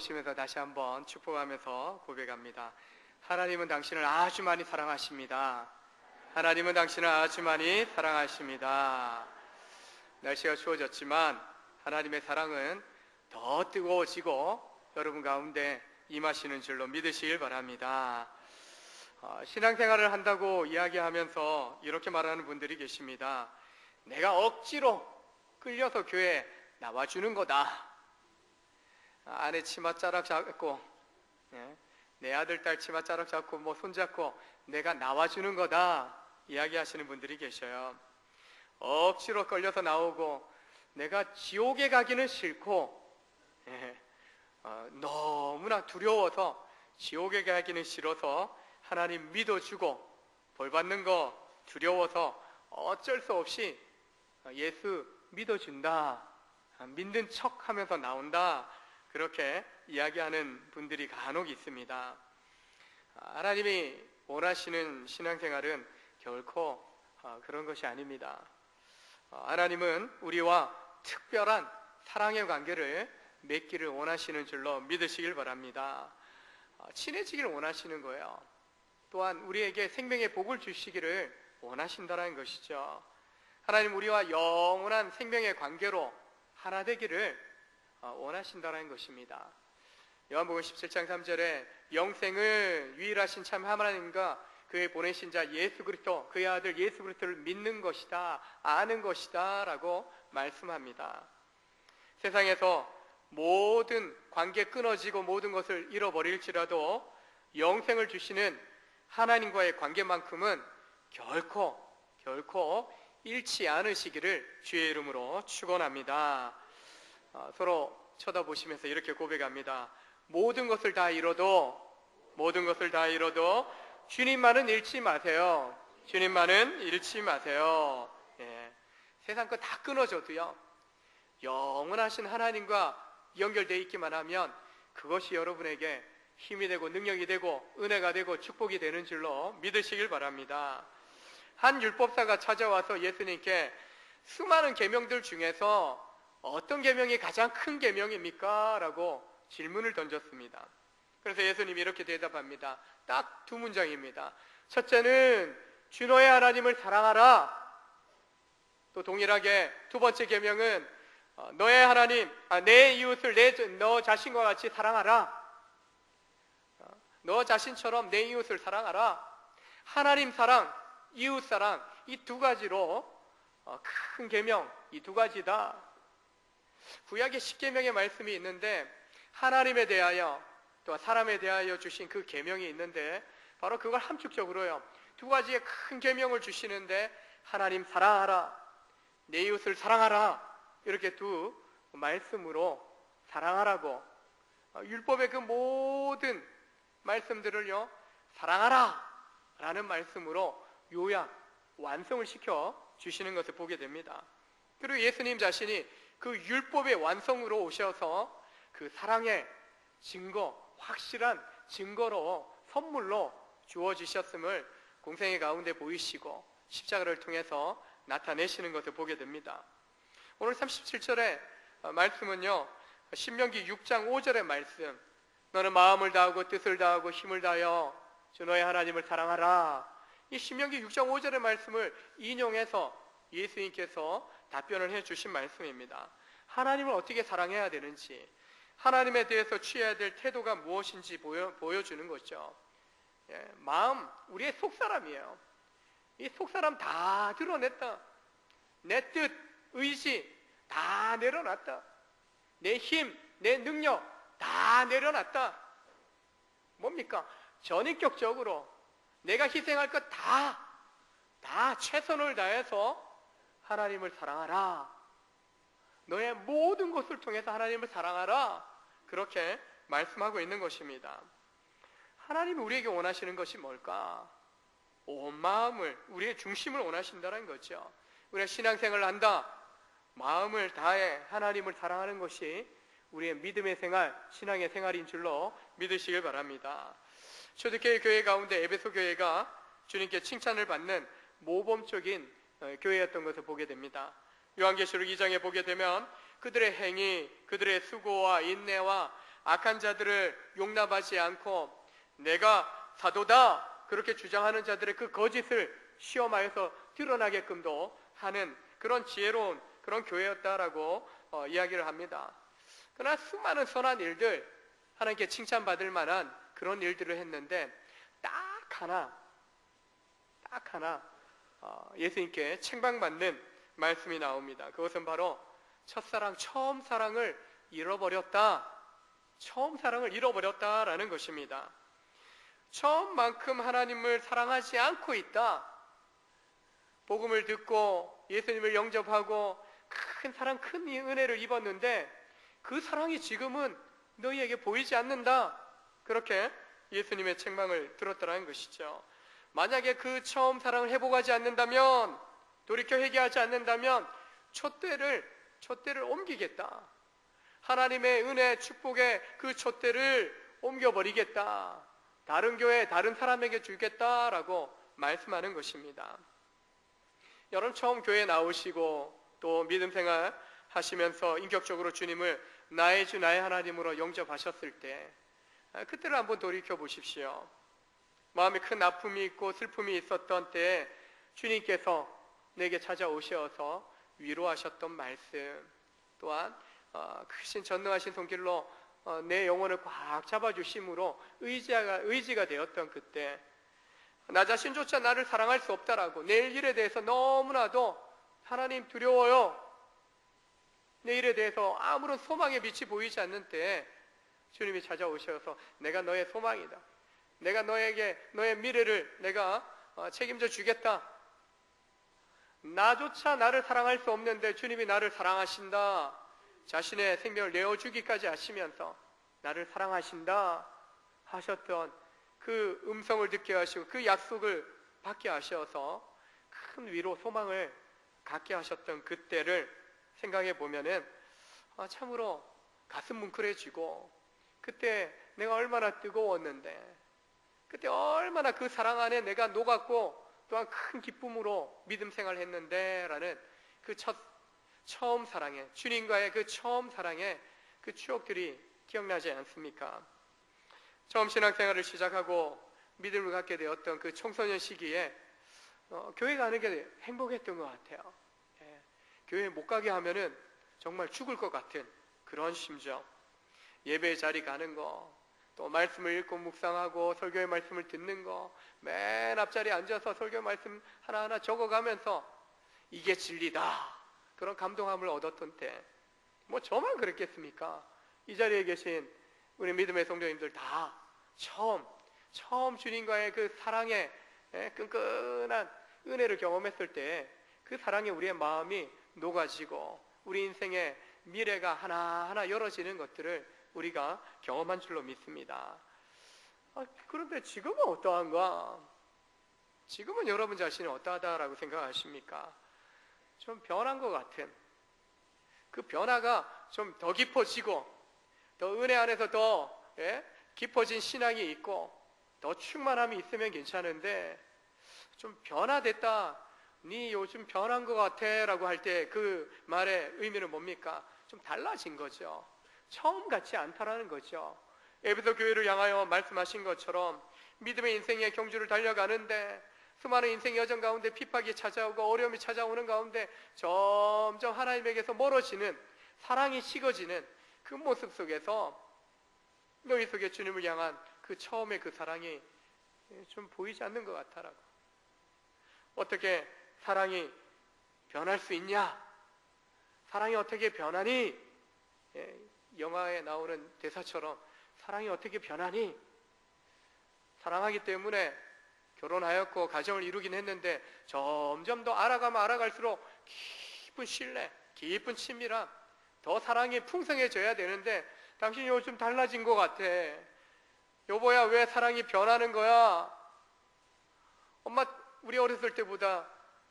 쳐다보시면서 다시 한번 축복하면서 고백합니다. 하나님은 당신을 아주 많이 사랑하십니다. 하나님은 당신을 아주 많이 사랑하십니다. 날씨가 추워졌지만 하나님의 사랑은 더 뜨거워지고 여러분 가운데 임하시는 줄로 믿으시길 바랍니다. 신앙생활을 한다고 이야기하면서 이렇게 말하는 분들이 계십니다. 내가 억지로 끌려서 교회에 나와주는 거다. 아내 치마 자락 잡고 내 아들 딸 치마 자락 잡고 손잡고 내가 나와주는 거다 이야기하시는 분들이 계셔요. 억지로 끌려서 나오고 내가 지옥에 가기는 싫고 너무나 두려워서 지옥에 가기는 싫어서 하나님 믿어주고 벌받는 거 두려워서 어쩔 수 없이 예수 믿어준다, 믿는 척 하면서 나온다, 그렇게 이야기하는 분들이 간혹 있습니다. 하나님이 원하시는 신앙생활은 결코 그런 것이 아닙니다. 하나님은 우리와 특별한 사랑의 관계를 맺기를 원하시는 줄로 믿으시길 바랍니다. 친해지기를 원하시는 거예요. 또한 우리에게 생명의 복을 주시기를 원하신다는 것이죠. 하나님 우리와 영원한 생명의 관계로 하나 되기를 원하신다는 것입니다. 요한복음 17장 3절에 영생을 유일하신 참 하나님과 그의 보내신 자 예수 그리스도, 그의 아들 예수 그리스도를 믿는 것이다, 아는 것이다 라고 말씀합니다. 세상에서 모든 관계 끊어지고 모든 것을 잃어버릴지라도 영생을 주시는 하나님과의 관계만큼은 결코 잃지 않으시기를 주의 이름으로 축원합니다. 서로 쳐다보시면서 이렇게 고백합니다. 모든 것을 다 잃어도 주님만은 잃지 마세요. 주님만은 잃지 마세요. 세상 거 다 끊어져도요, 영원하신 하나님과 연결되어 있기만 하면 그것이 여러분에게 힘이 되고 능력이 되고 은혜가 되고 축복이 되는 줄로 믿으시길 바랍니다. 한 율법사가 찾아와서 예수님께 수많은 계명들 중에서 어떤 계명이 가장 큰 계명입니까? 라고 질문을 던졌습니다. 그래서 예수님이 이렇게 대답합니다. 딱 두 문장입니다. 첫째는 주 너의 하나님을 사랑하라. 또 동일하게 두 번째 계명은 너의 하나님, 내 이웃을 너 자신과 같이 사랑하라. 너 자신처럼 내 이웃을 사랑하라. 하나님 사랑, 이웃 사랑, 이 두 가지로 큰 계명, 이 두 가지다. 구약에 10계명의 말씀이 있는데 하나님에 대하여 또 사람에 대하여 주신 그 계명이 있는데 바로 그걸 함축적으로요, 두 가지의 큰 계명을 주시는데 하나님 사랑하라, 내 이웃을 사랑하라, 이렇게 두 말씀으로 사랑하라고 율법의 그 모든 말씀들을요 사랑하라 라는 말씀으로 요약, 완성을 시켜 주시는 것을 보게 됩니다. 그리고 예수님 자신이 그 율법의 완성으로 오셔서 그 사랑의 증거, 확실한 증거로 선물로 주어지셨음을 공생의 가운데 보이시고 십자가를 통해서 나타내시는 것을 보게 됩니다. 오늘 37절의 말씀은요, 신명기 6장 5절의 말씀, 너는 마음을 다하고 뜻을 다하고 힘을 다하여 주 너의 하나님을 사랑하라. 이 신명기 6장 5절의 말씀을 인용해서 예수님께서 답변을 해주신 말씀입니다. 하나님을 어떻게 사랑해야 되는지, 하나님에 대해서 취해야 될 태도가 무엇인지 보여주는 거죠. 마음, 우리의 속사람이에요. 이 속사람 다 드러냈다. 내 뜻, 의지 다 내려놨다. 내 힘, 내 능력 다 내려놨다. 뭡니까? 전인격적으로 내가 희생할 것 다 최선을 다해서 하나님을 사랑하라. 너의 모든 것을 통해서 하나님을 사랑하라. 그렇게 말씀하고 있는 것입니다. 하나님이 우리에게 원하시는 것이 뭘까? 온 마음을, 우리의 중심을 원하신다는 거죠. 우리가 신앙생활을 한다, 마음을 다해 하나님을 사랑하는 것이 우리의 믿음의 생활, 신앙의 생활인 줄로 믿으시길 바랍니다. 초대교회 교회 가운데 에베소 교회가 주님께 칭찬을 받는 모범적인 교회였던 것을 보게 됩니다. 요한계시록 2장에 보게 되면 그들의 행위, 그들의 수고와 인내와 악한 자들을 용납하지 않고 내가 사도다 그렇게 주장하는 자들의 그 거짓을 시험하여서 드러나게끔도 하는 그런 지혜로운 그런 교회였다라고 이야기를 합니다. 그러나 수많은 선한 일들, 하나님께 칭찬받을 만한 그런 일들을 했는데 딱 하나 예수님께 책망받는 말씀이 나옵니다. 그것은 바로 첫사랑, 처음 사랑을 잃어버렸다. 처음 사랑을 잃어버렸다라는 것입니다. 처음만큼 하나님을 사랑하지 않고 있다. 복음을 듣고 예수님을 영접하고 큰 사랑, 큰 은혜를 입었는데 그 사랑이 지금은 너희에게 보이지 않는다. 그렇게 예수님의 책망을 들었다는 것이죠. 만약에 그 처음 사랑을 회복하지 않는다면, 돌이켜 회개하지 않는다면 촛대를 옮기겠다. 하나님의 은혜, 축복의 그 촛대를 옮겨버리겠다. 다른 교회, 다른 사람에게 주겠다라고 말씀하는 것입니다. 여러분 처음 교회에 나오시고 또 믿음 생활 하시면서 인격적으로 주님을 나의 주, 나의 하나님으로 영접하셨을 때 그때를 한번 돌이켜 보십시오. 마음에 큰 아픔이 있고 슬픔이 있었던 때에 주님께서 내게 찾아오셔서 위로하셨던 말씀, 또한 크신 전능하신 손길로 내 영혼을 꽉 잡아주심으로 의지가 되었던 그때, 나 자신조차 나를 사랑할 수 없다라고, 내일 일에 대해서 너무나도 하나님 두려워요, 내일에 대해서 아무런 소망의 빛이 보이지 않는 때에 주님이 찾아오셔서 내가 너의 소망이다, 내가 너의 미래를 내가 책임져 주겠다, 나조차 나를 사랑할 수 없는데 주님이 나를 사랑하신다, 자신의 생명을 내어주기까지 하시면서 나를 사랑하신다 하셨던 그 음성을 듣게 하시고 그 약속을 받게 하셔서 큰 위로, 소망을 갖게 하셨던 그때를 생각해 보면은 참으로 가슴 뭉클해지고, 그때 내가 얼마나 뜨거웠는데, 그때 얼마나 그 사랑 안에 내가 녹았고 또한 큰 기쁨으로 믿음 생활을 했는데 라는 그 처음 사랑의, 주님과의 그 처음 사랑의 그 추억들이 기억나지 않습니까? 처음 신앙생활을 시작하고 믿음을 갖게 되었던 그 청소년 시기에 교회 가는 게 행복했던 것 같아요. 교회 못 가게 하면은 정말 죽을 것 같은 그런 심정. 예배 자리 가는 거, 또 말씀을 읽고 묵상하고 설교의 말씀을 듣는 거, 맨 앞자리에 앉아서 설교 말씀 하나하나 적어가면서 이게 진리다, 그런 감동함을 얻었던 때, 뭐 저만 그랬겠습니까? 이 자리에 계신 우리 믿음의 성도님들 다 처음 주님과의 그 사랑의 끈끈한 은혜를 경험했을 때 그 사랑에 우리의 마음이 녹아지고 우리 인생의 미래가 하나하나 열어지는 것들을 우리가 경험한 줄로 믿습니다. 그런데 지금은 어떠한가? 지금은 여러분 자신이 어떠하다라고 생각하십니까? 좀 변한 것 같은, 그 변화가 좀 더 깊어지고 더 은혜 안에서 더 깊어진 신앙이 있고 더 충만함이 있으면 괜찮은데, 좀 변화됐다, 니 요즘 변한 것 같아 라고 할 때 그 말의 의미는 뭡니까? 좀 달라진 거죠. 처음 같지 않다라는 거죠. 에베소 교회를 향하여 말씀하신 것처럼 믿음의 인생의 경주를 달려가는데 수많은 인생 여정 가운데 핍박이 찾아오고 어려움이 찾아오는 가운데 점점 하나님에게서 멀어지는, 사랑이 식어지는 그 모습 속에서 너희 속에 주님을 향한 그 처음의 그 사랑이 좀 보이지 않는 것 같다라고. 어떻게 사랑이 변할 수 있냐? 사랑이 어떻게 변하니? 영화에 나오는 대사처럼 사랑이 어떻게 변하니? 사랑하기 때문에 결혼하였고 가정을 이루긴 했는데 점점 더 알아가면 알아갈수록 깊은 신뢰, 깊은 친밀함, 더 사랑이 풍성해져야 되는데 당신이 요즘 달라진 것 같아. 여보야, 왜 사랑이 변하는 거야? 엄마, 우리 어렸을 때보다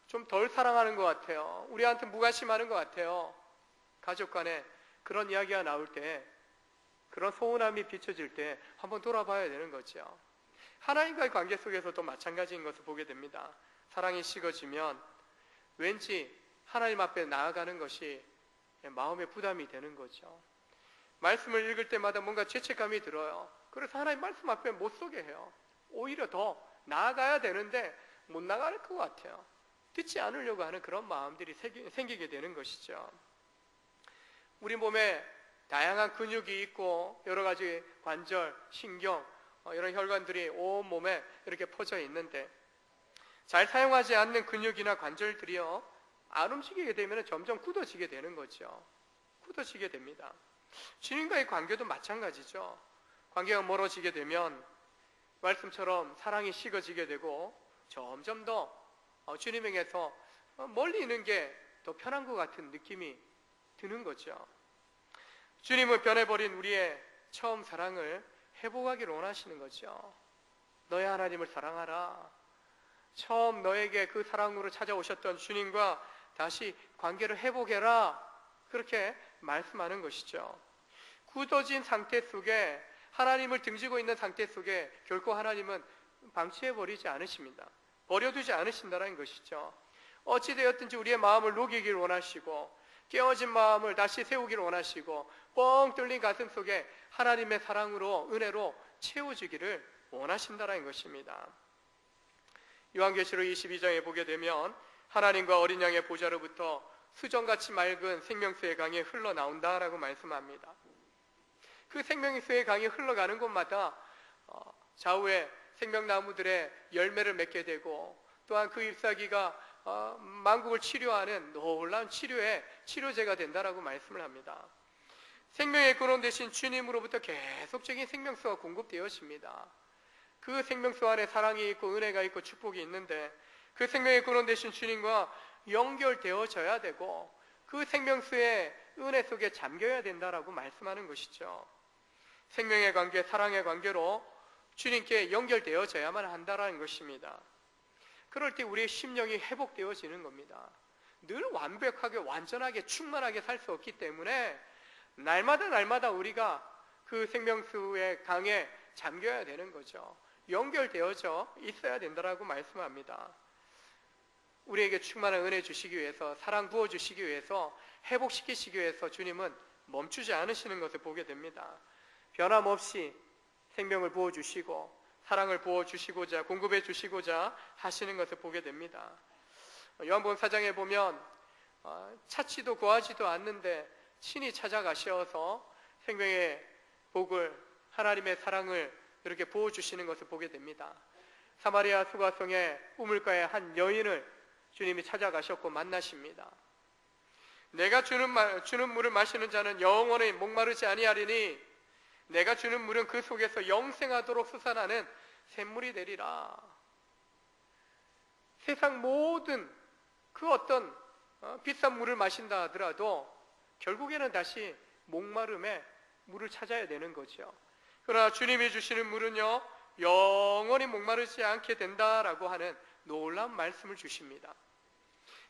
좀 덜 사랑하는 것 같아요. 우리한테 무관심하는 것 같아요. 가족 간에 그런 이야기가 나올 때, 그런 소원함이 비춰질 때 한번 돌아봐야 되는 거죠. 하나님과의 관계 속에서도 마찬가지인 것을 보게 됩니다. 사랑이 식어지면 왠지 하나님 앞에 나아가는 것이 마음의 부담이 되는 거죠. 말씀을 읽을 때마다 뭔가 죄책감이 들어요. 그래서 하나님 말씀 앞에 못 서게 해요. 오히려 더 나아가야 되는데 못 나갈 것 같아요. 듣지 않으려고 하는 그런 마음들이 생기게 되는 것이죠. 우리 몸에 다양한 근육이 있고 여러 가지 관절, 신경, 이런 혈관들이 온 몸에 이렇게 퍼져 있는데 잘 사용하지 않는 근육이나 관절들이요, 안 움직이게 되면 점점 굳어지게 되는 거죠. 굳어지게 됩니다. 주님과의 관계도 마찬가지죠. 관계가 멀어지게 되면 말씀처럼 사랑이 식어지게 되고 점점 더 주님에게서 멀리 있는 게 더 편한 것 같은 느낌이 드는 거죠. 주님은 변해버린 우리의 처음 사랑을 회복하기를 원하시는 거죠. 너의 하나님을 사랑하라. 처음 너에게 그 사랑으로 찾아오셨던 주님과 다시 관계를 회복해라. 그렇게 말씀하는 것이죠. 굳어진 상태 속에, 하나님을 등지고 있는 상태 속에 결코 하나님은 방치해버리지 않으십니다. 버려두지 않으신다는 것이죠. 어찌되었든지 우리의 마음을 녹이기를 원하시고 깨어진 마음을 다시 세우기를 원하시고 뻥 뚫린 가슴 속에 하나님의 사랑으로, 은혜로 채워주기를 원하신다는 것입니다. 요한계시록 22장에 보게 되면 하나님과 어린 양의 보좌로부터 수정같이 맑은 생명수의 강이 흘러나온다라고 말씀합니다. 그 생명수의 강이 흘러가는 곳마다 좌우에 생명나무들의 열매를 맺게 되고, 또한 그 잎사귀가 만국을 치료하는 놀라운 치료의 치료제가 된다라고 말씀을 합니다. 생명의 근원 되신 주님으로부터 계속적인 생명수가 공급되어집니다. 그 생명수 안에 사랑이 있고 은혜가 있고 축복이 있는데 그 생명의 근원 되신 주님과 연결되어져야 되고 그 생명수의 은혜 속에 잠겨야 된다라고 말씀하는 것이죠. 생명의 관계, 사랑의 관계로 주님께 연결되어져야만 한다라는 것입니다. 그럴 때 우리의 심령이 회복되어지는 겁니다. 늘 완벽하게, 완전하게, 충만하게 살 수 없기 때문에 날마다 우리가 그 생명수의 강에 잠겨야 되는 거죠. 연결되어져 있어야 된다라고 말씀합니다. 우리에게 충만한 은혜 주시기 위해서, 사랑 부어주시기 위해서, 회복시키시기 위해서 주님은 멈추지 않으시는 것을 보게 됩니다. 변함없이 생명을 부어주시고 사랑을 부어주시고자, 공급해 주시고자 하시는 것을 보게 됩니다. 요한복음 4장에 보면 찾지도 구하지도 않는데 친히 찾아가셔서 생명의 복을, 하나님의 사랑을 이렇게 부어주시는 것을 보게 됩니다. 사마리아 수가성의 우물가의 한 여인을 주님이 찾아가셨고 만나십니다. 내가 주는 물을 마시는 자는 영원히 목마르지 아니하리니 내가 주는 물은 그 속에서 영생하도록 솟아나는 샘물이 되리라. 세상 모든 그 어떤 비싼 물을 마신다 하더라도 결국에는 다시 목마름에 물을 찾아야 되는 거죠. 그러나 주님이 주시는 물은요, 영원히 목마르지 않게 된다라고 하는 놀라운 말씀을 주십니다.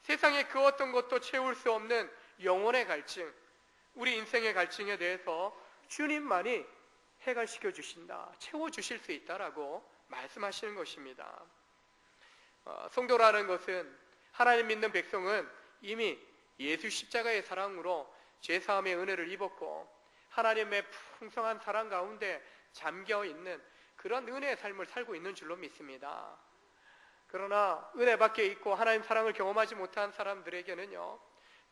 세상의 그 어떤 것도 채울 수 없는 영혼의 갈증, 우리 인생의 갈증에 대해서 주님만이 해결시켜 주신다, 채워주실 수 있다라고 말씀하시는 것입니다. 성도라는 것은, 하나님 믿는 백성은 이미 예수 십자가의 사랑으로 죄사함의 은혜를 입었고 하나님의 풍성한 사랑 가운데 잠겨있는 그런 은혜의 삶을 살고 있는 줄로 믿습니다. 그러나 은혜 밖에 있고 하나님 사랑을 경험하지 못한 사람들에게는요,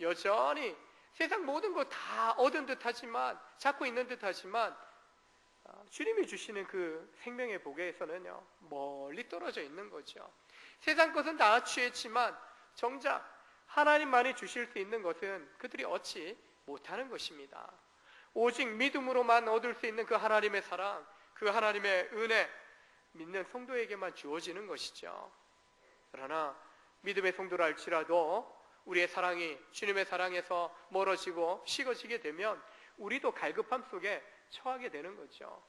여전히 세상 모든 거 다 얻은 듯하지만, 잡고 있는 듯하지만 주님이 주시는 그 생명의 복에서는요 멀리 떨어져 있는 거죠. 세상 것은 다 취했지만 정작 하나님만이 주실 수 있는 것은 그들이 얻지 못하는 것입니다. 오직 믿음으로만 얻을 수 있는 그 하나님의 사랑, 그 하나님의 은혜, 믿는 성도에게만 주어지는 것이죠. 그러나 믿음의 성도라 할지라도 우리의 사랑이 주님의 사랑에서 멀어지고 식어지게 되면 우리도 갈급함 속에 처하게 되는 거죠.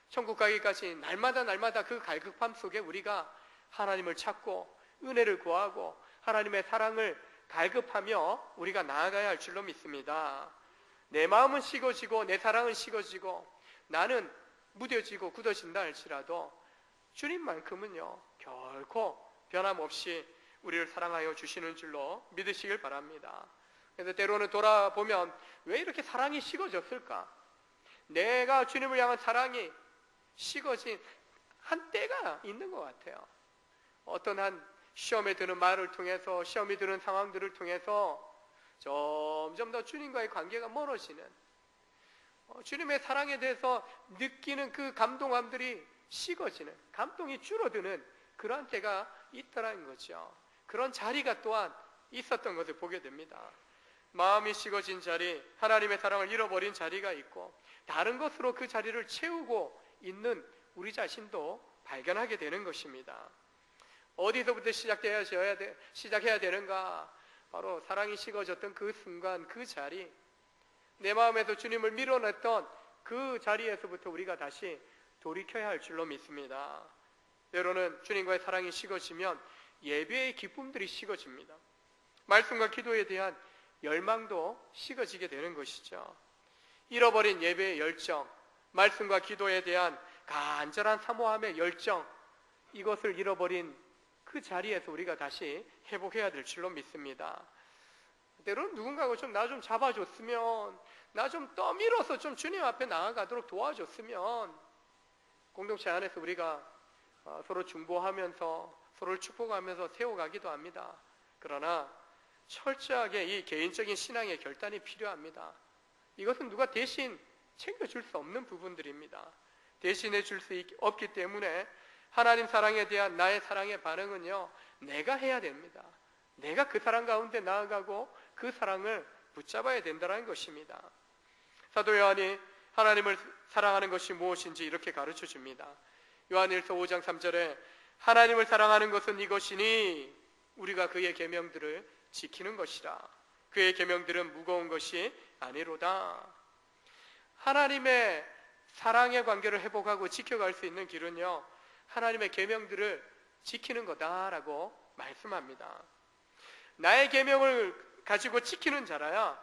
천국 가기까지 날마다 그 갈급함 속에 우리가 하나님을 찾고 은혜를 구하고 하나님의 사랑을 갈급하며 우리가 나아가야 할 줄로 믿습니다. 내 마음은 식어지고 내 사랑은 식어지고 나는 무뎌지고 굳어진다 할지라도 주님만큼은요 결코 변함없이 우리를 사랑하여 주시는 줄로 믿으시길 바랍니다. 그래서 때로는 돌아보면 왜 이렇게 사랑이 식어졌을까? 내가 주님을 향한 사랑이 식어진 한 때가 있는 것 같아요. 어떤 한 시험에 드는 말을 통해서, 시험이 드는 상황들을 통해서 점점 더 주님과의 관계가 멀어지는, 주님의 사랑에 대해서 느끼는 그 감동함들이 식어지는, 감동이 줄어드는 그러한 때가 있더라는 거죠. 그런 자리가 또한 있었던 것을 보게 됩니다. 마음이 식어진 자리, 하나님의 사랑을 잃어버린 자리가 있고, 다른 것으로 그 자리를 채우고 있는 우리 자신도 발견하게 되는 것입니다. 어디서부터 시작해야 되는가? 바로 사랑이 식어졌던 그 순간, 그 자리, 내 마음에서 주님을 밀어냈던 그 자리에서부터 우리가 다시 돌이켜야 할 줄로 믿습니다. 때로는 주님과의 사랑이 식어지면 예배의 기쁨들이 식어집니다. 말씀과 기도에 대한 열망도 식어지게 되는 것이죠. 잃어버린 예배의 열정, 말씀과 기도에 대한 간절한 사모함의 열정, 이것을 잃어버린 그 자리에서 우리가 다시 회복해야 될 줄로 믿습니다. 때로는 누군가가 나 좀 잡아줬으면, 나 좀 떠밀어서 좀 주님 앞에 나아가도록 도와줬으면, 공동체 안에서 우리가 서로 중보하면서 서로를 축복하면서 세워가기도 합니다. 그러나 철저하게 이 개인적인 신앙의 결단이 필요합니다. 이것은 누가 대신 챙겨줄 수 없는 부분들입니다. 대신해 줄 수 없기 때문에 하나님 사랑에 대한 나의 사랑의 반응은요, 내가 해야 됩니다. 내가 그 사랑 가운데 나아가고 그 사랑을 붙잡아야 된다는 것입니다. 사도 요한이 하나님을 사랑하는 것이 무엇인지 이렇게 가르쳐 줍니다. 요한일서 5장 3절에 하나님을 사랑하는 것은 이것이니 우리가 그의 계명들을 지키는 것이라. 그의 계명들은 무거운 것이 아니로다. 하나님의 사랑의 관계를 회복하고 지켜갈 수 있는 길은요, 하나님의 계명들을 지키는 거다라고 말씀합니다. 나의 계명을 가지고 지키는 자라야,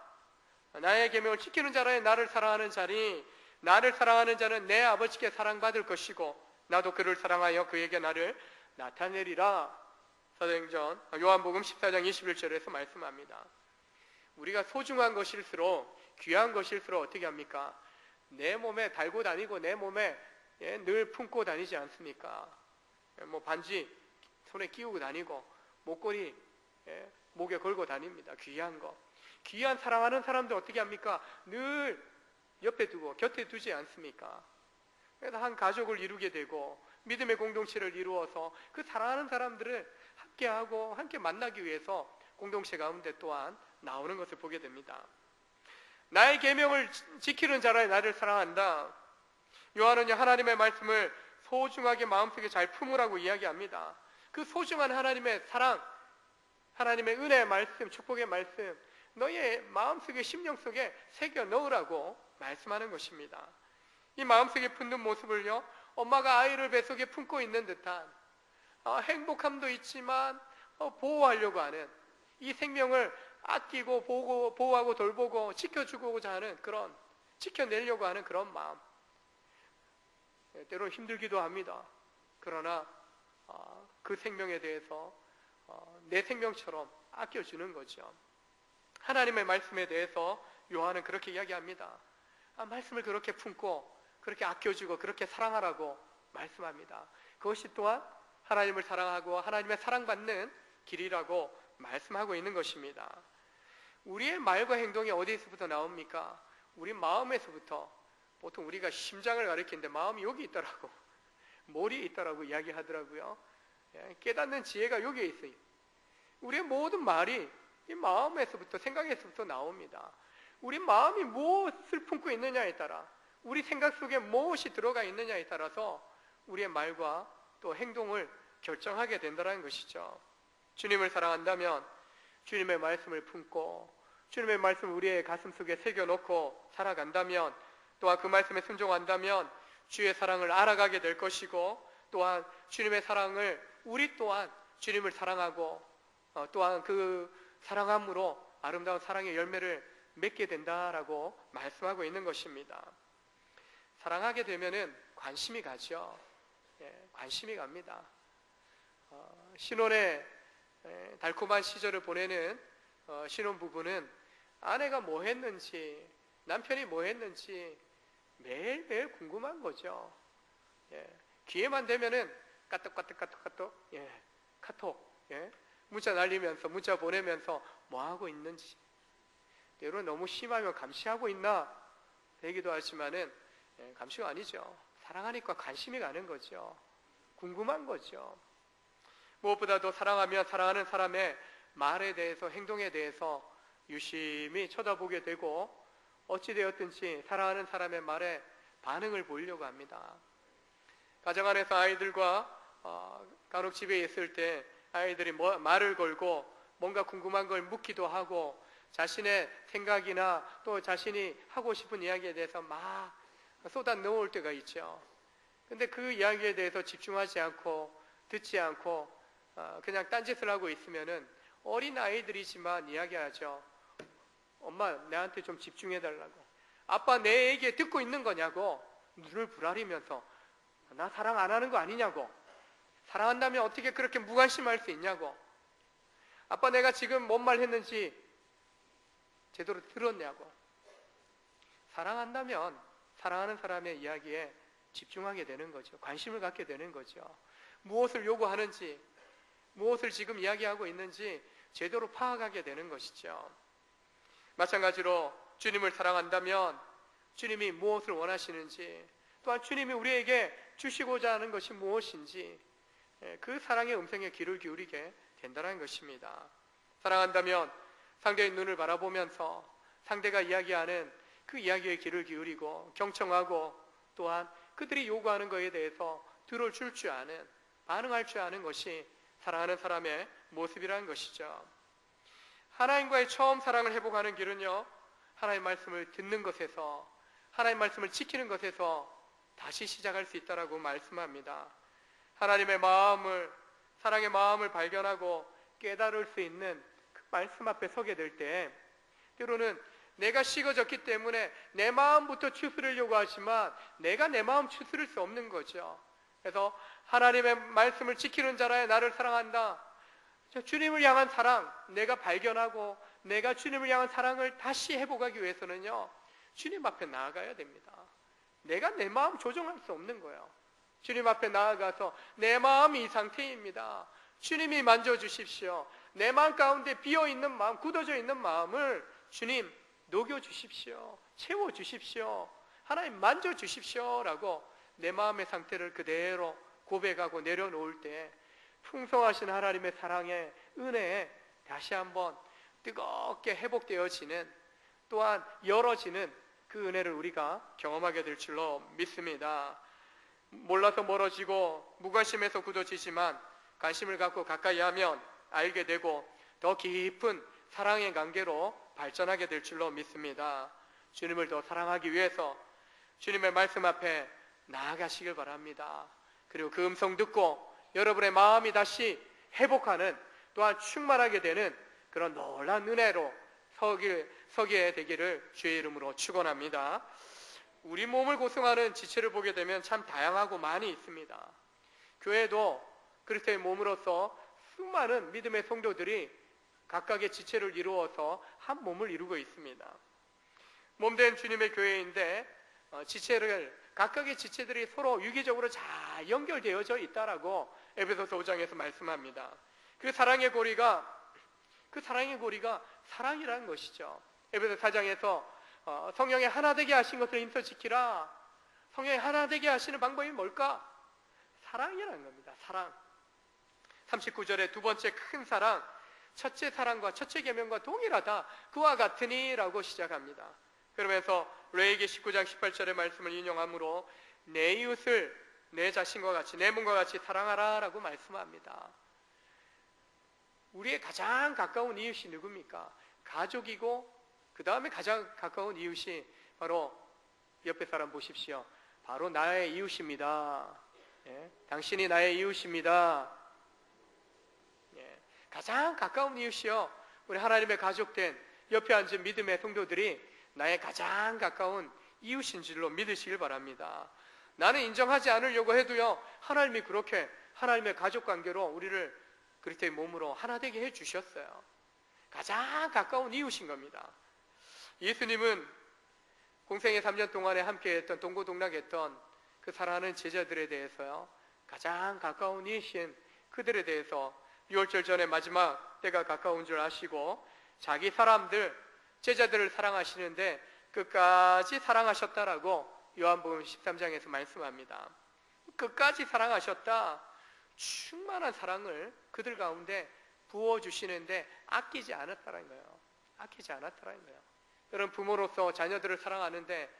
나의 계명을 지키는 자라야 나를 사랑하는 자니, 나를 사랑하는 자는 내 아버지께 사랑받을 것이고 나도 그를 사랑하여 그에게 나를 나타내리라. 사도행전 요한복음 14장 21절에서 말씀합니다. 우리가 소중한 것일수록, 귀한 것일수록 어떻게 합니까? 내 몸에 달고 다니고 내 몸에 늘 품고 다니지 않습니까? 반지 손에 끼우고 다니고 목걸이 목에 걸고 다닙니다. 귀한 거. 귀한 사랑하는 사람들 어떻게 합니까? 늘 옆에 두고 곁에 두지 않습니까? 그래서 한 가족을 이루게 되고 믿음의 공동체를 이루어서 그 사랑하는 사람들을 함께하고 함께 만나기 위해서 공동체 가운데 또한 나오는 것을 보게 됩니다. 나의 계명을 지키는 자라 나를 사랑한다. 요한은요, 하나님의 말씀을 소중하게 마음속에 잘 품으라고 이야기합니다. 그 소중한 하나님의 사랑, 하나님의 은혜의 말씀, 축복의 말씀, 너의 마음속에, 심령 속에 새겨 넣으라고 말씀하는 것입니다. 이 마음속에 품는 모습을요, 엄마가 아이를 뱃속에 품고 있는 듯한 행복함도 있지만 보호하려고 하는, 이 생명을 아끼고 보호하고 돌보고 지켜주고자 하는 그런, 지켜내려고 하는 그런 마음. 때로 힘들기도 합니다. 그러나 그 생명에 대해서 내 생명처럼 아껴주는 거죠. 하나님의 말씀에 대해서 요한은 그렇게 이야기합니다. 말씀을 그렇게 품고 그렇게 아껴주고 그렇게 사랑하라고 말씀합니다. 그것이 또한 하나님을 사랑하고 하나님의 사랑받는 길이라고 말씀하고 있는 것입니다. 우리의 말과 행동이 어디에서부터 나옵니까? 우리 마음에서부터. 보통 우리가 심장을 가리키는데 마음이 여기 있더라고, 머리에 있더라고 이야기하더라고요. 깨닫는 지혜가 여기에 있어요. 우리의 모든 말이 이 마음에서부터, 생각에서부터 나옵니다. 우리 마음이 무엇을 품고 있느냐에 따라, 우리 생각 속에 무엇이 들어가 있느냐에 따라서 우리의 말과 또 행동을 결정하게 된다는 것이죠. 주님을 사랑한다면 주님의 말씀을 품고 주님의 말씀을 우리의 가슴 속에 새겨놓고 살아간다면, 또한 그 말씀에 순종한다면 주의 사랑을 알아가게 될 것이고, 또한 주님의 사랑을, 우리 또한 주님을 사랑하고 또한 그 사랑함으로 아름다운 사랑의 열매를 맺게 된다라고 말씀하고 있는 것입니다. 사랑하게 되면은 관심이 가죠. 관심이 갑니다. 신혼의 달콤한 시절을 보내는 신혼부부는 아내가 뭐 했는지, 남편이 뭐 했는지 매일매일 궁금한 거죠. 예. 기회만 되면은 까똑 예. 카톡 예. 문자 날리면서 문자 보내면서 뭐 하고 있는지, 때로는 너무 심하면 감시하고 있나 되기도 하지만은 감시가 아니죠. 사랑하니까 관심이 가는 거죠. 궁금한 거죠. 무엇보다도 사랑하면 사랑하는 사람의 말에 대해서, 행동에 대해서 유심히 쳐다보게 되고, 어찌되었든지 사랑하는 사람의 말에 반응을 보이려고 합니다. 가정 안에서 아이들과 간혹 집에 있을 때 아이들이 말을 걸고 뭔가 궁금한 걸 묻기도 하고, 자신의 생각이나 또 자신이 하고 싶은 이야기에 대해서 막 쏟아 넣을 때가 있죠. 근데 그 이야기에 대해서 집중하지 않고 듣지 않고 그냥 딴짓을 하고 있으면은 어린 아이들이지만 이야기하죠. 엄마, 내한테 좀 집중해달라고. 아빠, 내 얘기 듣고 있는 거냐고. 눈을 부라리면서 나 사랑 안 하는 거 아니냐고. 사랑한다면 어떻게 그렇게 무관심할 수 있냐고. 아빠, 내가 지금 뭔 말 했는지 제대로 들었냐고. 사랑한다면 사랑하는 사람의 이야기에 집중하게 되는 거죠. 관심을 갖게 되는 거죠. 무엇을 요구하는지, 무엇을 지금 이야기하고 있는지 제대로 파악하게 되는 것이죠. 마찬가지로 주님을 사랑한다면 주님이 무엇을 원하시는지, 또한 주님이 우리에게 주시고자 하는 것이 무엇인지 그 사랑의 음성에 귀를 기울이게 된다는 것입니다. 사랑한다면 상대의 눈을 바라보면서 상대가 이야기하는 그 이야기에 귀를 기울이고 경청하고, 또한 그들이 요구하는 것에 대해서 들어줄 줄 아는, 반응할 줄 아는 것이 사랑하는 사람의 모습이라는 것이죠. 하나님과의 처음 사랑을 회복하는 길은요, 하나님의 말씀을 듣는 것에서, 하나님의 말씀을 지키는 것에서 다시 시작할 수 있다라고 말씀합니다. 하나님의 마음을, 사랑의 마음을 발견하고 깨달을 수 있는 그 말씀 앞에 서게 될 때, 때로는 내가 식어졌기 때문에 내 마음부터 추스르려고 하지만 내가 내 마음 추스를 수 없는 거죠. 그래서 하나님의 말씀을 지키는 자라야 나를 사랑한다. 주님을 향한 사랑, 내가 발견하고 내가 주님을 향한 사랑을 다시 회복하기 위해서는요, 주님 앞에 나아가야 됩니다. 내가 내 마음 조정할 수 없는 거예요. 주님 앞에 나아가서 내 마음이 이 상태입니다. 주님이 만져주십시오. 내 마음 가운데 비어있는 마음, 굳어져 있는 마음을 주님 녹여주십시오. 채워주십시오. 하나님 만져주십시오 라고 내 마음의 상태를 그대로 고백하고 내려놓을 때 풍성하신 하나님의 사랑의 은혜에 다시 한번 뜨겁게 회복되어지는, 또한 열어지는 그 은혜를 우리가 경험하게 될 줄로 믿습니다. 몰라서 멀어지고 무관심해서 굳어지지만 관심을 갖고 가까이 하면 알게 되고 더 깊은 사랑의 관계로 발전하게 될 줄로 믿습니다. 주님을 더 사랑하기 위해서 주님의 말씀 앞에 나아가시길 바랍니다. 그리고 그 음성 듣고 여러분의 마음이 다시 회복하는, 또한 충만하게 되는 그런 놀라운 은혜로 서게 되기를 주의 이름으로 축원합니다. 우리 몸을 구성하는 지체를 보게 되면 참 다양하고 많이 있습니다. 교회도 그리스도의 몸으로서 수많은 믿음의 성도들이 각각의 지체를 이루어서 한 몸을 이루고 있습니다. 몸된 주님의 교회인데 각각의 지체들이 서로 유기적으로 잘 연결되어져 있다라고 에베소서 5장에서 말씀합니다. 그 사랑의 고리가 사랑이라는 것이죠. 에베소 4장에서 성령의 하나 되게 하신 것을 힘써 지키라. 성령의 하나 되게 하시는 방법이 뭘까? 사랑이라는 겁니다. 사랑. 39절에 두 번째 큰 사랑, 첫째 사랑과 첫째 계명과 동일하다. 그와 같으니라고 시작합니다. 그러면서 레위기 19장 18절의 말씀을 인용하므로 내 이웃을 내 자신과 같이, 내 몸과 같이 사랑하라 라고 말씀합니다. 우리의 가장 가까운 이웃이 누굽니까? 가족이고 그 다음에 가장 가까운 이웃이 바로 옆에 사람 보십시오. 바로 나의 이웃입니다. 예? 당신이 나의 이웃입니다. 예? 가장 가까운 이웃이요, 우리 하나님의 가족된 옆에 앉은 믿음의 성도들이 나의 가장 가까운 이웃인 줄로 믿으시길 바랍니다. 나는 인정하지 않으려고 해도요, 하나님이 그렇게 하나님의 가족관계로 우리를 그리스도의 몸으로 하나 되게 해주셨어요. 가장 가까운 이웃인 겁니다. 예수님은 공생의 3년 동안에 함께했던 동고동락했던 그 사랑하는 제자들에 대해서요, 가장 가까운 이신 그들에 대해서 6월절 전에 마지막 때가 가까운 줄 아시고 자기 사람들, 제자들을 사랑하시는데 끝까지 사랑하셨다라고 요한복음 13장에서 말씀합니다. 끝까지 사랑하셨다. 충만한 사랑을 그들 가운데 부어주시는데 아끼지 않았다는 거예요. 아끼지 않았다는 거예요. 여러분, 부모로서 자녀들을 사랑하는데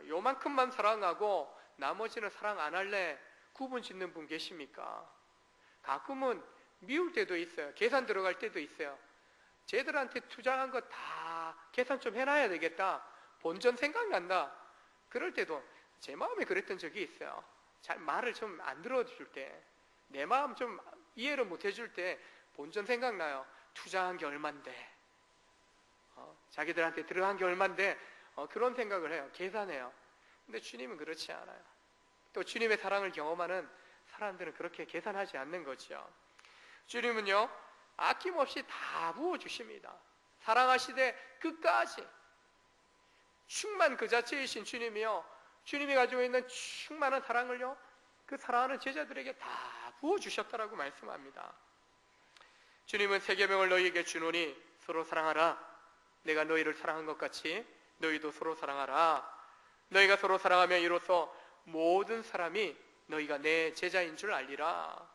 요만큼만 사랑하고 나머지는 사랑 안 할래 구분 짓는 분 계십니까? 가끔은 미울 때도 있어요. 계산 들어갈 때도 있어요. 쟤들한테 투자한 거 다 계산 좀 해놔야 되겠다. 본전 생각난다. 그럴 때도 제 마음에 그랬던 적이 있어요. 잘 말을 좀 안 들어줄 때, 내 마음 좀 이해를 못 해줄 때 본전 생각나요. 투자한 게 얼만데, 자기들한테 들어간 게 얼만데, 그런 생각을 해요. 계산해요. 근데 주님은 그렇지 않아요. 또 주님의 사랑을 경험하는 사람들은 그렇게 계산하지 않는 거죠. 주님은요, 아낌없이 다 부어주십니다. 사랑하시되 끝까지 충만 그 자체이신 주님이요, 주님이 가지고 있는 충만한 사랑을요, 그 사랑하는 제자들에게 다 부어주셨다라고 말씀합니다. 주님은 새 계명을 너희에게 주노니 서로 사랑하라. 내가 너희를 사랑한 것 같이 너희도 서로 사랑하라. 너희가 서로 사랑하면 이로써 모든 사람이 너희가 내 제자인 줄 알리라.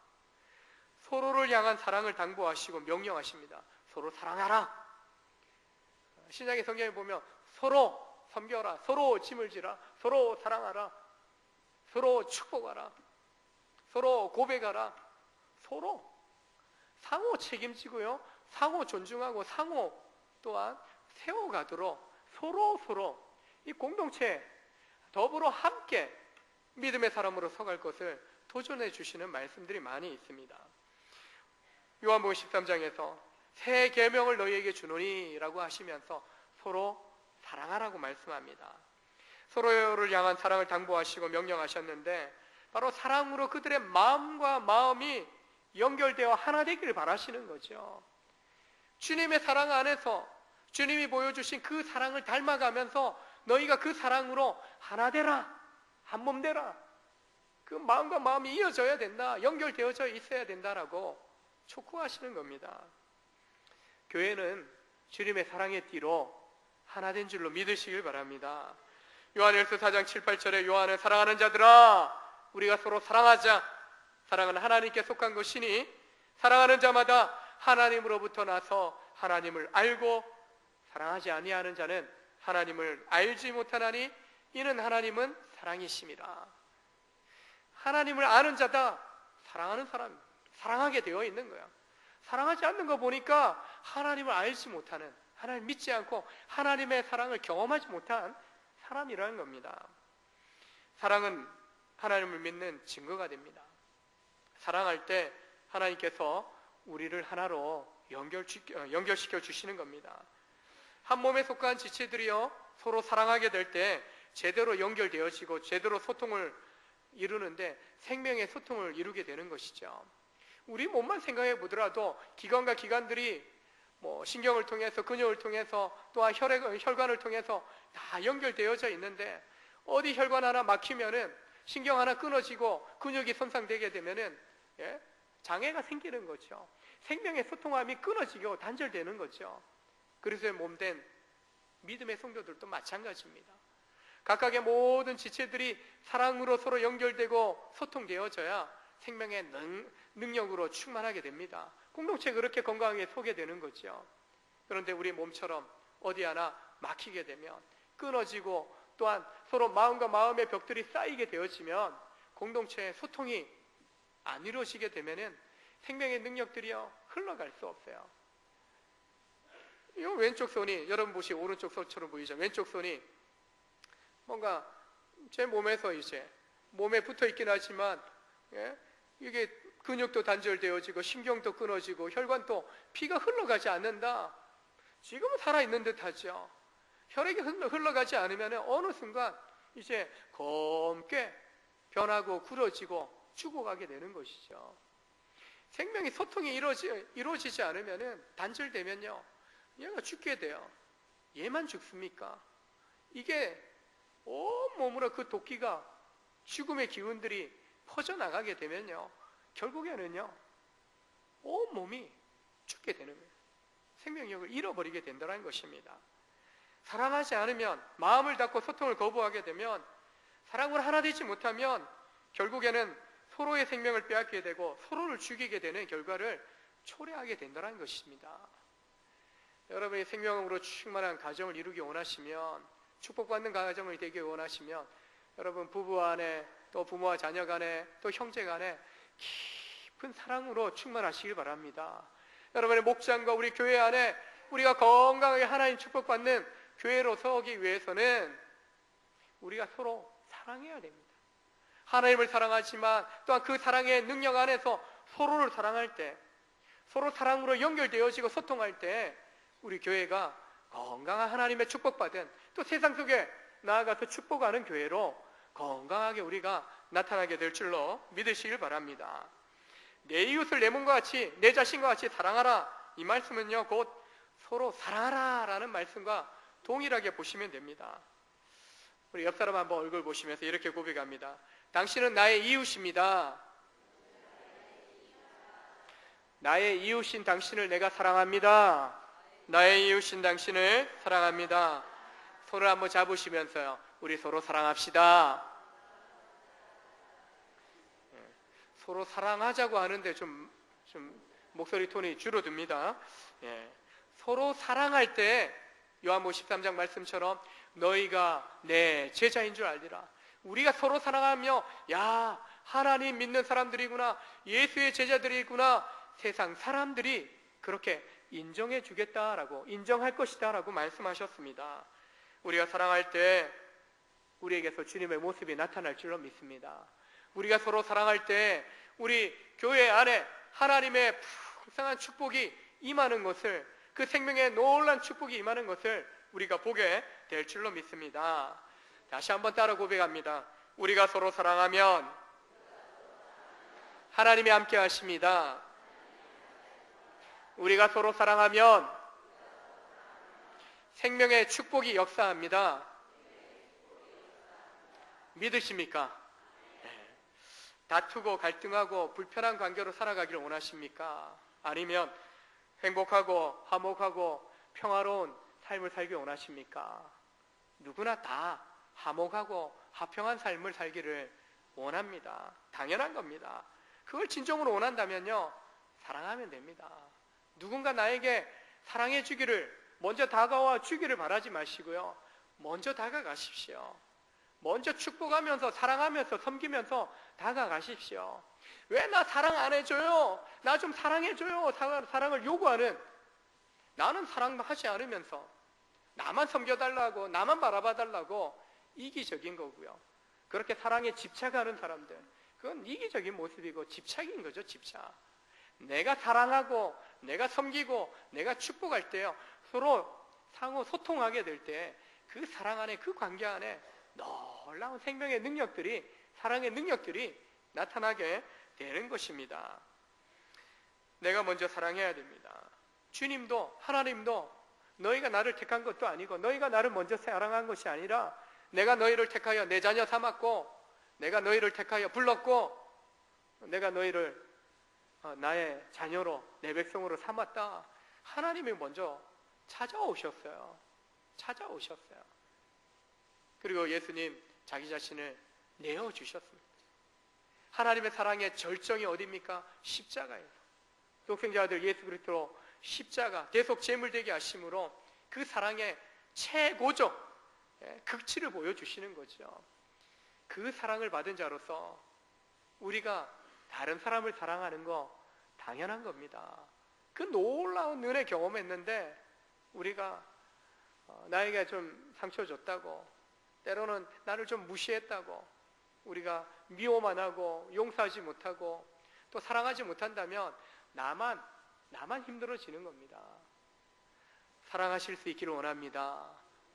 서로를 향한 사랑을 당부하시고 명령하십니다. 서로 사랑하라. 신약의 성경에 보면 서로 섬겨라, 서로 짐을 지라, 서로 사랑하라, 서로 축복하라, 서로 고백하라. 서로 상호 책임지고요, 상호 존중하고 상호 또한 세워가도록 서로 이 공동체 더불어 함께 믿음의 사람으로 서갈 것을 도전해 주시는 말씀들이 많이 있습니다. 요한복음 13장에서 새 계명을 너희에게 주노니 라고 하시면서 서로 사랑하라고 말씀합니다. 서로를 향한 사랑을 당부하시고 명령하셨는데 바로 사랑으로 그들의 마음과 마음이 연결되어 하나 되기를 바라시는 거죠. 주님의 사랑 안에서 주님이 보여주신 그 사랑을 닮아가면서 너희가 그 사랑으로 하나 되라, 한 몸 되라. 그 마음과 마음이 이어져야 된다, 연결되어져 있어야 된다라고 촉구하시는 겁니다. 교회는 주님의 사랑의 띠로 하나 된 줄로 믿으시길 바랍니다. 요한일서 4장 7, 8절에 요한은 사랑하는 자들아 우리가 서로 사랑하자. 사랑은 하나님께 속한 것이니 사랑하는 자마다 하나님으로부터 나서 하나님을 알고 사랑하지 아니하는 자는 하나님을 알지 못하나니 이는 하나님은 사랑이심이라. 하나님을 아는 자다. 사랑하는 사람, 사랑하게 되어 있는 거야. 사랑하지 않는 거 보니까 하나님을 알지 못하는, 하나님 믿지 않고 하나님의 사랑을 경험하지 못한 사람이라는 겁니다. 사랑은 하나님을 믿는 증거가 됩니다. 사랑할 때 하나님께서 우리를 하나로 연결시켜 주시는 겁니다. 한 몸에 속한 지체들이요 서로 사랑하게 될 때 제대로 연결되어지고 제대로 소통을 이루는데 생명의 소통을 이루게 되는 것이죠. 우리 몸만 생각해 보더라도 기관과 기관들이 신경을 통해서 근육을 통해서 또한 혈관을 통해서 다 연결되어져 있는데 어디 혈관 하나 막히면은 신경 하나 끊어지고 근육이 손상되게 되면은 장애가 생기는 거죠. 생명의 소통함이 끊어지고 단절되는 거죠. 그래서 몸된 믿음의 성도들도 마찬가지입니다. 각각의 모든 지체들이 사랑으로 서로 연결되고 소통되어져야 생명의 능력으로 충만하게 됩니다. 공동체가 그렇게 건강하게 서게 되는 거죠. 그런데 우리 몸처럼 어디 하나 막히게 되면 끊어지고 또한 서로 마음과 마음의 벽들이 쌓이게 되어지면 공동체의 소통이 안 이루어지게 되면은 생명의 능력들이요 흘러갈 수 없어요. 이 왼쪽 손이 여러분 보시 오른쪽 손처럼 보이죠. 왼쪽 손이 뭔가 제 몸에서 이제 몸에 붙어 있긴 하지만 이게 근육도 단절되어지고 신경도 끊어지고 혈관도 피가 흘러가지 않는다. 지금은 살아있는 듯하죠. 혈액이 흘러가지 않으면 어느 순간 이제 검게 변하고 굳어지고 죽어가게 되는 것이죠. 생명의 소통이 이루어지지 않으면 단절되면요 얘가 죽게 돼요. 얘만 죽습니까? 이게 온몸으로 그 도끼가 죽음의 기운들이 퍼져나가게 되면요, 결국에는요 온몸이 죽게 되는 거예요. 생명력을 잃어버리게 된다는 것입니다. 사랑하지 않으면, 마음을 닫고 소통을 거부하게 되면, 사랑으로 하나 되지 못하면 결국에는 서로의 생명을 빼앗게 되고 서로를 죽이게 되는 결과를 초래하게 된다는 것입니다. 여러분이 생명으로 충만한 가정을 이루기 원하시면, 축복받는 가정을 되기 원하시면, 여러분 부부 안에, 또 부모와 자녀 간에, 또 형제 간에 깊은 사랑으로 충만하시길 바랍니다. 여러분의 목장과 우리 교회 안에 우리가 건강하게 하나님 축복받는 교회로 서기 위해서는 우리가 서로 사랑해야 됩니다. 하나님을 사랑하지만 또한 그 사랑의 능력 안에서 서로를 사랑할 때, 서로 사랑으로 연결되어지고 소통할 때 우리 교회가 건강한 하나님의 축복받은, 또 세상 속에 나아가서 축복하는 교회로 건강하게 우리가 나타나게 될 줄로 믿으시길 바랍니다. 내 이웃을 내 몸과 같이, 내 자신과 같이 사랑하라, 이 말씀은요 곧 서로 사랑하라 라는 말씀과 동일하게 보시면 됩니다. 우리 옆 사람 한번 얼굴 보시면서 이렇게 고백합니다. 당신은 나의 이웃입니다. 나의 이웃인 당신을 내가 사랑합니다. 나의 이웃인 당신을 사랑합니다. 손을 한번 잡으시면서요, 우리 서로 사랑합시다. 서로 사랑하자고 하는데 좀 목소리 톤이 줄어듭니다. 서로 사랑할 때 요한복음 13장 말씀처럼 너희가 내 제자인 줄 알리라. 우리가 서로 사랑하며, 야, 하나님 믿는 사람들이구나, 예수의 제자들이구나, 세상 사람들이 그렇게 인정해 주겠다라고, 인정할 것이다 라고 말씀하셨습니다. 우리가 사랑할 때 우리에게서 주님의 모습이 나타날 줄로 믿습니다. 우리가 서로 사랑할 때 우리 교회 안에 하나님의 풍성한 축복이 임하는 것을, 그 생명의 놀라운 축복이 임하는 것을 우리가 보게 될 줄로 믿습니다. 다시 한번 따라 고백합니다. 우리가 서로 사랑하면 하나님이 함께 하십니다. 우리가 서로 사랑하면 생명의 축복이 역사합니다. 믿으십니까? 다투고 갈등하고 불편한 관계로 살아가기를 원하십니까? 아니면 행복하고 화목하고 평화로운 삶을 살기 원하십니까? 누구나 다 화목하고 화평한 삶을 살기를 원합니다. 당연한 겁니다. 그걸 진정으로 원한다면요, 사랑하면 됩니다. 누군가 나에게 사랑해 주기를, 먼저 다가와 주기를 바라지 마시고요, 먼저 다가가십시오. 먼저 축복하면서 사랑하면서 섬기면서 다가가십시오. 왜 나 사랑 안 해줘요? 나 좀 사랑해줘요. 사랑을 요구하는, 나는 사랑하지 않으면서 나만 섬겨달라고, 나만 바라봐달라고 이기적인 거고요. 그렇게 사랑에 집착하는 사람들, 그건 이기적인 모습이고 집착인 거죠. 집착. 내가 사랑하고 내가 섬기고 내가 축복할 때요, 서로 상호 소통하게 될 때 그 사랑 안에, 그 관계 안에 놀라운 생명의 능력들이, 사랑의 능력들이 나타나게 되는 것입니다. 내가 먼저 사랑해야 됩니다. 주님도, 하나님도 너희가 나를 택한 것도 아니고, 너희가 나를 먼저 사랑한 것이 아니라, 내가 너희를 택하여 내 자녀 삼았고, 내가 너희를 택하여 불렀고, 내가 너희를 나의 자녀로, 내 백성으로 삼았다. 하나님이 먼저 찾아오셨어요. 찾아오셨어요. 그리고 예수님 자기 자신을 내어주셨습니다. 하나님의 사랑의 절정이 어디입니까? 십자가예요. 독생자 아들 예수 그리스도로 십자가, 대속 제물되게 하심으로 그 사랑의 최고적 극치를 보여주시는 거죠. 그 사랑을 받은 자로서 우리가 다른 사람을 사랑하는 거 당연한 겁니다. 그 놀라운 은혜 경험했는데 우리가 나에게 좀 상처 줬다고, 때로는 나를 좀 무시했다고, 우리가 미워만 하고 용서하지 못하고 또 사랑하지 못한다면 나만 힘들어지는 겁니다. 사랑하실 수 있기를 원합니다.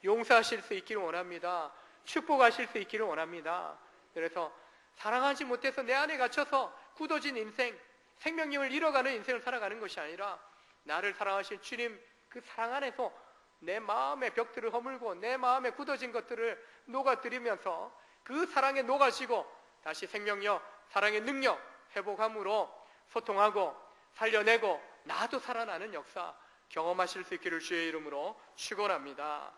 용서하실 수 있기를 원합니다. 축복하실 수 있기를 원합니다. 그래서 사랑하지 못해서 내 안에 갇혀서 굳어진 인생, 생명력을 잃어가는 인생을 살아가는 것이 아니라, 나를 사랑하실 주님 그 사랑 안에서 내 마음의 벽들을 허물고 내 마음에 굳어진 것들을 녹아들이면서 그 사랑에 녹아지고 다시 생명력, 사랑의 능력 회복함으로 소통하고 살려내고 나도 살아나는 역사 경험하실 수 있기를 주의 이름으로 축원합니다.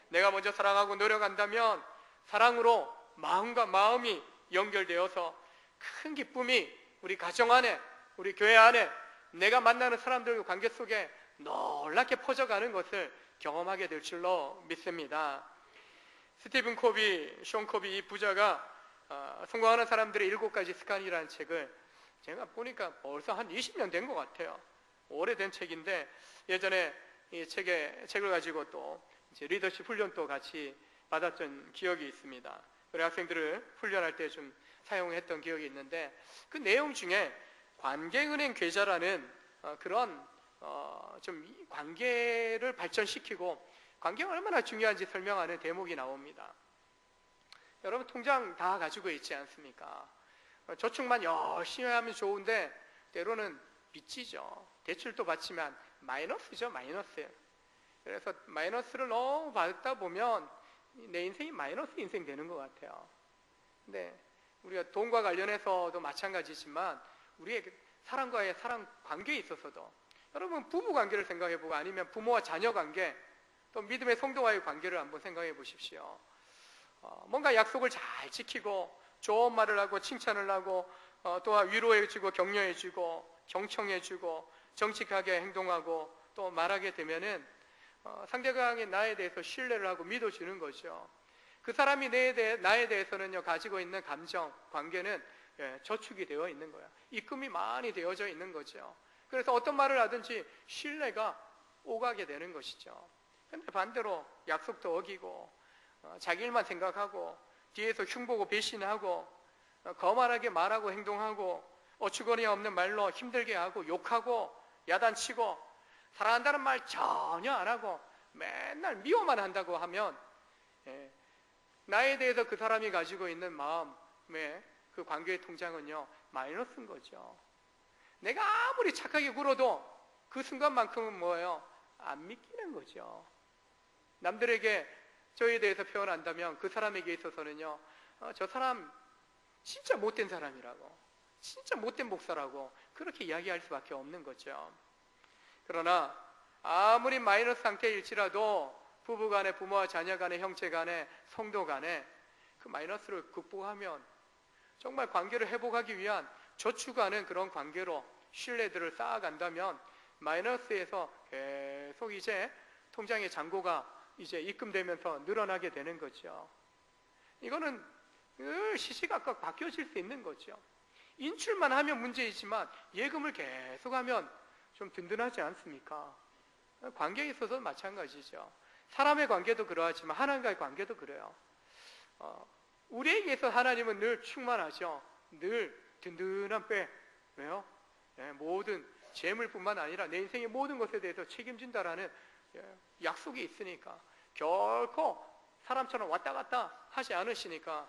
내가 먼저 사랑하고 노력한다면 사랑으로 마음과 마음이 연결되어서 큰 기쁨이 우리 가정 안에, 우리 교회 안에, 내가 만나는 사람들과 관계 속에 놀랍게 퍼져가는 것을 경험하게 될 줄로 믿습니다. 스티븐 코비, 숀 코비 이 부자가 성공하는 사람들의 7가지 습관이라는 책을 제가 보니까 벌써 한 20년 된 것 같아요. 오래된 책인데 예전에 이 책을 가지고 또 이제 리더십 훈련도 같이 받았던 기억이 있습니다. 우리 학생들을 훈련할 때 좀 사용했던 기억이 있는데 그 내용 중에 관계은행 계좌라는 그런 좀 관계를 발전시키고 관계가 얼마나 중요한지 설명하는 대목이 나옵니다. 여러분 통장 다 가지고 있지 않습니까? 저축만 열심히 하면 좋은데 때로는 빚지죠. 대출도 받지만 마이너스죠, 마이너스. 그래서 마이너스를 너무 받다 보면 내 인생이 마이너스 인생 되는 것 같아요. 근데 우리가 돈과 관련해서도 마찬가지지만 우리의 사람과의 사랑 관계에 있어서도 여러분 부부 관계를 생각해보고 아니면 부모와 자녀 관계 또 믿음의 성도와의 관계를 한번 생각해 보십시오. 뭔가 약속을 잘 지키고 좋은 말을 하고 칭찬을 하고 또한 위로해주고 격려해주고 경청해주고 정직하게 행동하고 또 말하게 되면은 상대방이 나에 대해서 신뢰를 하고 믿어주는 거죠. 그 사람이 나에 대해서는요 가지고 있는 감정, 관계는 저축이 되어 있는 거야. 입금이 많이 되어져 있는 거죠. 그래서 어떤 말을 하든지 신뢰가 오가게 되는 것이죠. 근데 반대로 약속도 어기고 자기 일만 생각하고 뒤에서 흉보고 배신하고 거만하게 말하고 행동하고 어처구니 없는 말로 힘들게 하고 욕하고 야단치고 사랑한다는 말 전혀 안 하고 맨날 미워만 한다고 하면 나에 대해서 그 사람이 가지고 있는 마음의 그 관계의 통장은요 마이너스인 거죠. 내가 아무리 착하게 굴어도 그 순간만큼은 뭐예요? 안 믿기는 거죠. 남들에게 저에 대해서 표현한다면 그 사람에게 있어서는요 저 사람 진짜 못된 사람이라고, 진짜 못된 목사라고 그렇게 이야기할 수밖에 없는 거죠. 그러나 아무리 마이너스 상태일지라도 부부 간에, 부모와 자녀 간에, 형제 간에, 성도 간에 그 마이너스를 극복하면 정말 관계를 회복하기 위한 저축하는 그런 관계로 신뢰들을 쌓아간다면 마이너스에서 계속 이제 통장의 잔고가 이제 입금되면서 늘어나게 되는 거죠. 이거는 늘 시시각각 바뀌어질 수 있는 거죠. 인출만 하면 문제이지만 예금을 계속하면 좀 든든하지 않습니까? 관계에 있어서도 마찬가지죠. 사람의 관계도 그러하지만 하나님과의 관계도 그래요. 우리에게 있어서 하나님은 늘 충만하죠. 늘 든든한 뼈. 왜요? 모든 재물뿐만 아니라 내 인생의 모든 것에 대해서 책임진다라는 약속이 있으니까 결코 사람처럼 왔다 갔다 하지 않으시니까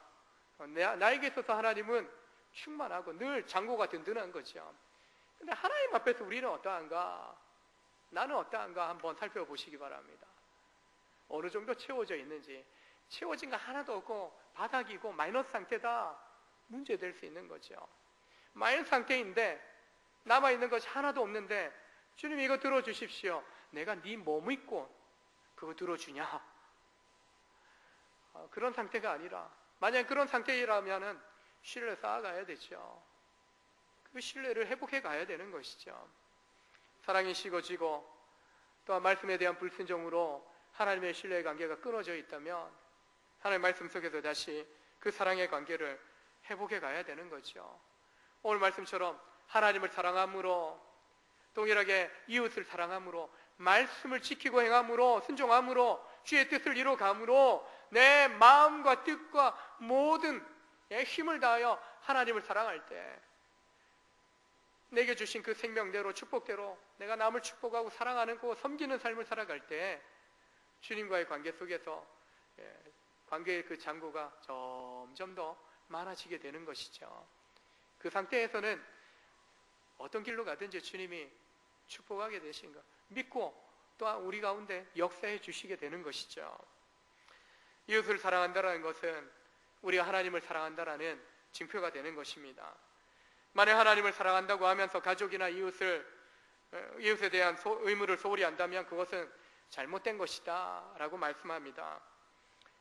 나에게 있어서 하나님은 충만하고 늘 잔고가 든든한 거죠. 근데 하나님 앞에서 우리는 어떠한가? 나는 어떠한가 한번 살펴보시기 바랍니다. 어느 정도 채워져 있는지. 채워진 거 하나도 없고 바닥이고 마이너스 상태다. 문제될 수 있는 거죠. 마이너스 상태인데 남아있는 것이 하나도 없는데 주님 이거 들어주십시오. 내가 네 뭐 믿고 그거 들어주냐? 그런 상태가 아니라 만약 그런 상태라면은 신뢰를 쌓아가야 되죠. 그 신뢰를 회복해 가야 되는 것이죠. 사랑이 식어지고 또한 말씀에 대한 불순종으로 하나님의 신뢰의 관계가 끊어져 있다면 하나님의 말씀 속에서 다시 그 사랑의 관계를 회복해 가야 되는 거죠. 오늘 말씀처럼 하나님을 사랑함으로 동일하게 이웃을 사랑함으로 말씀을 지키고 행함으로 순종함으로 주의 뜻을 이루어감으로 내 마음과 뜻과 모든 힘을 다하여 하나님을 사랑할 때 내게 주신 그 생명대로 축복대로 내가 남을 축복하고 사랑하는 그 섬기는 삶을 살아갈 때 주님과의 관계 속에서 관계의 그 잔고가 점점 더 많아지게 되는 것이죠. 그 상태에서는 어떤 길로 가든지 주님이 축복하게 되신 것 믿고 또한 우리 가운데 역사해 주시게 되는 것이죠. 이웃을 사랑한다는 것은 우리가 하나님을 사랑한다라는 증표가 되는 것입니다. 만약 하나님을 사랑한다고 하면서 가족이나 이웃에 대한 의무를 소홀히 한다면 그것은 잘못된 것이다 라고 말씀합니다.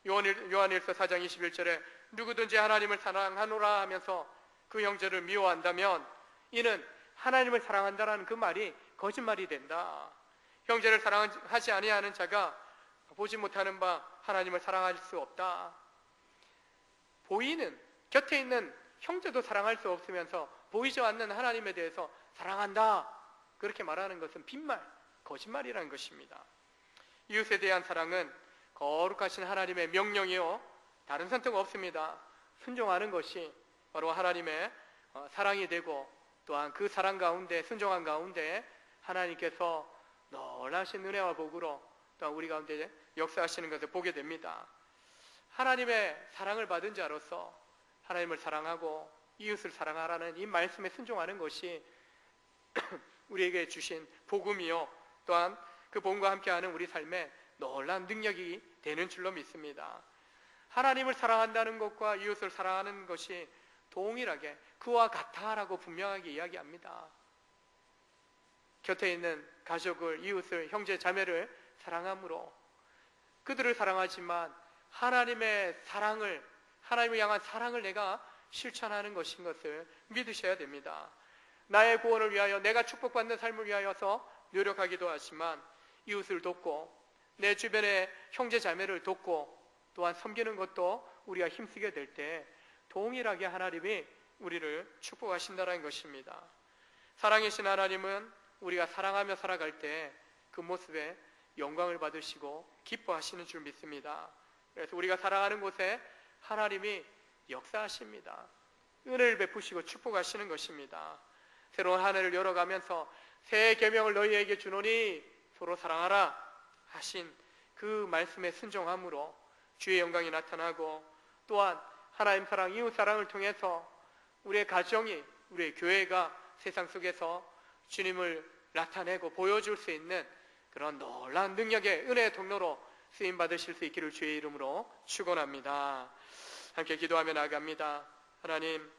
요한일서 4장 21절에 누구든지 하나님을 사랑하노라 하면서 그 형제를 미워한다면 이는 하나님을 사랑한다라는 그 말이 거짓말이 된다. 형제를 사랑하지 아니하는 자가 보지 못하는 바 하나님을 사랑할 수 없다. 보이는 곁에 있는 형제도 사랑할 수 없으면서 보이지 않는 하나님에 대해서 사랑한다 그렇게 말하는 것은 빈말, 거짓말이라는 것입니다. 이웃에 대한 사랑은 거룩하신 하나님의 명령이요 다른 선택 없습니다. 순종하는 것이 바로 하나님의 사랑이 되고 또한 그 사랑 가운데 순종한 가운데 하나님께서 놀라신 은혜와 복으로 또한 우리 가운데 역사하시는 것을 보게 됩니다. 하나님의 사랑을 받은 자로서 하나님을 사랑하고 이웃을 사랑하라는 이 말씀에 순종하는 것이 우리에게 주신 복음이요 또한 그 복음과 함께하는 우리 삶의 놀라운 능력이 되는 줄로 믿습니다. 하나님을 사랑한다는 것과 이웃을 사랑하는 것이 동일하게 그와 같다라고 분명하게 이야기합니다. 곁에 있는 가족을, 이웃을, 형제, 자매를 사랑함으로 그들을 사랑하지만 하나님을 향한 사랑을 내가 실천하는 것인 것을 믿으셔야 됩니다. 나의 구원을 위하여 내가 축복받는 삶을 위하여서 노력하기도 하지만 이웃을 돕고 내 주변의 형제 자매를 돕고 또한 섬기는 것도 우리가 힘쓰게 될 때 동일하게 하나님이 우리를 축복하신다는 것입니다. 사랑이신 하나님은 우리가 사랑하며 살아갈 때 그 모습에 영광을 받으시고 기뻐하시는 줄 믿습니다. 그래서 우리가 살아가는 곳에 하나님이 역사하십니다. 은혜를 베푸시고 축복하시는 것입니다. 새로운 한 해를 열어가면서 새 계명을 너희에게 주노니 서로 사랑하라 하신 그 말씀에 순종함으로 주의 영광이 나타나고 또한 하나님 사랑, 이웃 사랑을 통해서 우리의 가정이, 우리의 교회가 세상 속에서 주님을 나타내고 보여줄 수 있는 그런 놀라운 능력의 은혜의 통로로 쓰임 받으실 수 있기를 주의 이름으로 축원합니다. 함께 기도하며 나아갑니다. 하나님,